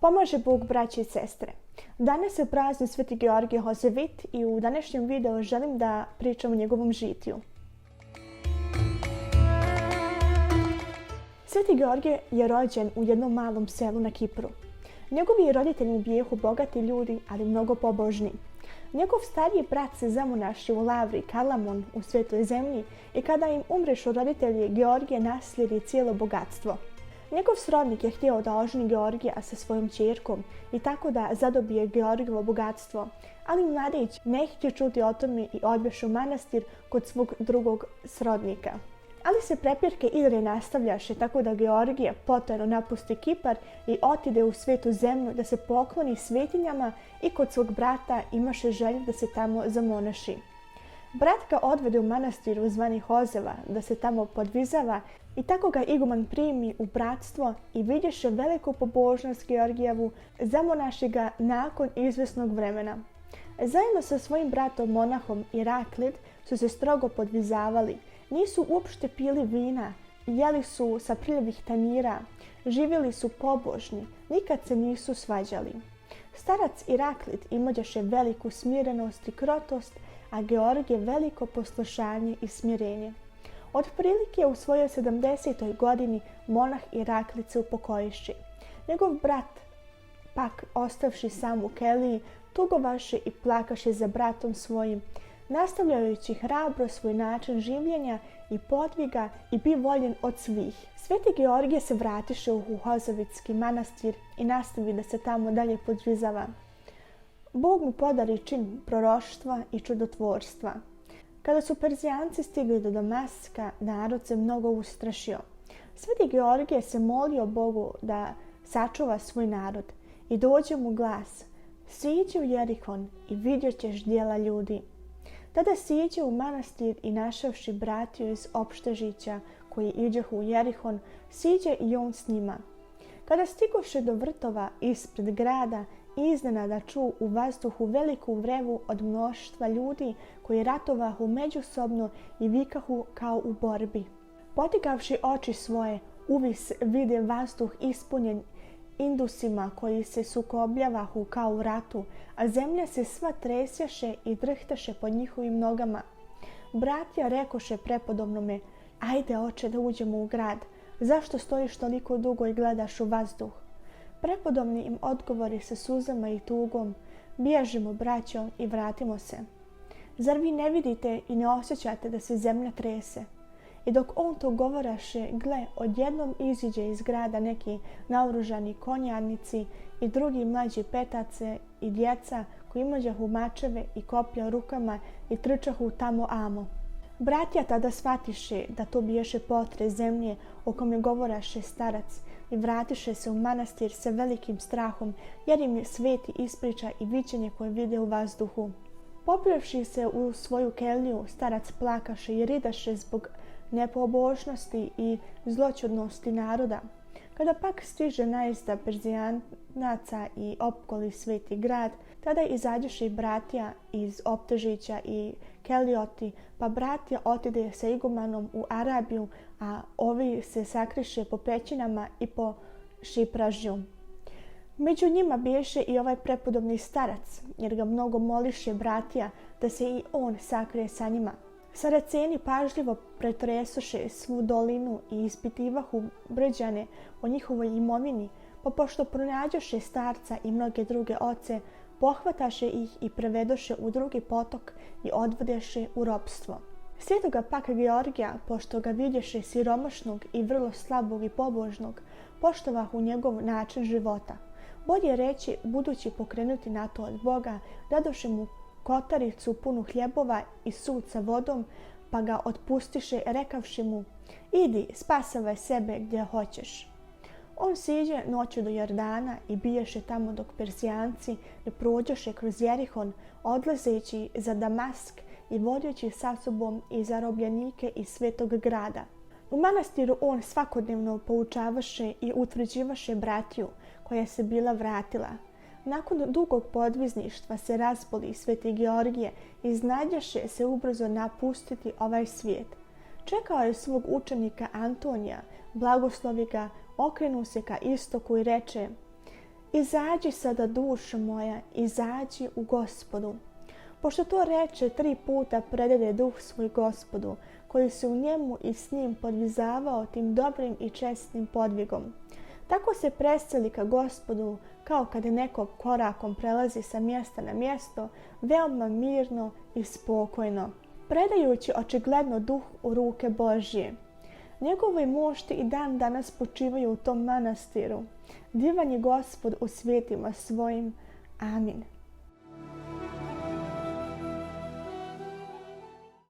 Pomaže Bog, braće i sestre. Danas je praznik Sveti Georgije Hozevit i u današnjem videu želim da pričam o njegovom žitiju. Sveti Georgije je rođen u jednom malom selu na Kipru. Njegovi roditelji bijehu bogati ljudi, ali mnogo pobožni. Njegov stariji brat se zamonašio u Lavri Kalamon u Svetoj zemlji i kada im umrešu roditelji, Georgije naslijedi cijelo bogatstvo. Njegov srodnik je htio da oženi Georgija sa svojom ćerkom i tako da zadobije Georgijevo bogatstvo, ali mladić ne htio čuti o tome i odbješe u manastir kod svog drugog srodnika. Ali se prepirke i dalje nastavljaše, tako da Georgije potajno napusti Kipar i otide u Svetu zemlju da se pokloni svetinjama i kod svog brata imaše želju da se tamo zamonaši. Brat ga odvede u manastir zvani Hozeva da se tamo podvizava i tako ga iguman primi u bratstvo i vidješe veliku pobožnost Georgijevu, zamonaši ga nakon izvjesnog vremena. Zajedno sa svojim bratom monahom Iraklid su se strogo podvizavali, nisu uopšte pili vina, jeli su sa prljavih tanjira, živjeli su pobožni, nikad se nisu svađali. Starac Iraklid imađaše veliku smirenost i krotost, a Georgije veliko poslušanje i smirenje. Otprilike u svojoj 70. godini monah Iraklid se upokojiše. Njegov brat, pak ostavši sam u keliji, tugovaše i plakaše za bratom svojim, nastavljajući hrabro svoj način življenja i podviga i bi voljen od svih. Sveti Georgije se vratiše u Hozevitski manastir i nastavi da se tamo dalje podvizava. Bog mu podari čin proroštva i čudotvorstva. Kada su Perzijanci stigli do Damaska, narod se mnogo ustrašio. Sveti Georgije se molio Bogu da sačuva svoj narod i dođe mu glas: siđi u Jerihon i vidjet ćeš djela ljudi. Tada siđe u manastir i našavši bratiju iz opštežića koji iđehu u Jerihon, siđe i on s njima. Kada stigoše do vrtova ispred grada, iznenada ču u vazduhu veliku vrevu od mnoštva ljudi koji ratovahu međusobno i vikahu kao u borbi. Podigavši oči svoje, uvis vide vazduh ispunjen indusima koji se sukobljavahu kao u ratu, a zemlja se sva tresjaše i drhtaše pod njihovim nogama. Bratja rekoše prepodobnome: ajde, oče, da uđemo u grad. Zašto stojiš toliko dugo i gledaš u vazduh? Prepodobni im odgovori sa suzama i tugom: bježimo, braćo, i vratimo se. Zar vi ne vidite i ne osjećate da se zemlja trese? I dok on to govoraše, gle, odjednom iziđe iz grada neki naoružani konjarnici i drugi mlađi petace i djeca koji imađahu mačeve i koplja rukama i trčahu tamo amo. Bratja tada shvatiše da to biješe potres zemlje o kome govoraše starac i vratiše se u manastir sa velikim strahom, jer im je sveti ispriča i viđenje koje vide u vazduhu. Popivši se u svoju keliju, starac plakaše i ridaše zbog nepobožnosti i zloćudnosti naroda. Kada pak stiže najezda Perzijanaca i opkoli sveti grad, tada izađeše i bratja iz optežića i kelioti, pa bratja otide sa igumanom u Arabiju, a ovi se sakriše po pećinama i po šipražju. Među njima biješe i ovaj prepodobni starac, jer ga mnogo moliše bratja da se i on sakrije sa njima. Saraceni pažljivo pretresuše svu dolinu i ispitivahu Brđane o njihovoj imovini, pa pošto pronađoše starca i mnoge druge oce, pohvataše ih i prevedoše u drugi potok i odvodeše u ropstvo. Svetoga pak Georgija, pošto ga vidješe siromašnog i vrlo slabog i pobožnog, poštovahu njegov način života. Bolje reći, budući pokrenuti na to od Boga, dadoše mu kotaricu punu hljebova i sud sa vodom, pa ga otpustiše rekavši mu: idi, spasavaj sebe gdje hoćeš. On siđe noću do Jordana i biješe tamo dok Perzijanci ne prođoše kroz Jerihon, odlazeći za Damask i vodjeći sa sobom i zarobljenike iz svetog grada. U manastiru on svakodnevno poučavaše i utvrđivaše bratiju koja se bila vratila. Nakon dugog podvizništva se razboli Sveti Georgije i iznadjaše se ubrzo napustiti ovaj svijet. Čekao je svog učenika Antonija, blagoslovi ga, okrenuo se ka istoku i reče: Izađi sada, dušo moja, izađi u Gospodu. Pošto to reče, 3 puta predade duh svoj Gospodu, koji se u njemu i s njim podvizavao tim dobrim i čestnim podvigom. Tako se preseli ka Gospodu, kao kada neko korakom prelazi sa mjesta na mjesto, veoma mirno i spokojno, predajući očigledno duh u ruke Božje. Njegovi mošti i dan danas počivaju u tom manastiru. Divan je Gospod u svjetima svojim. Amin.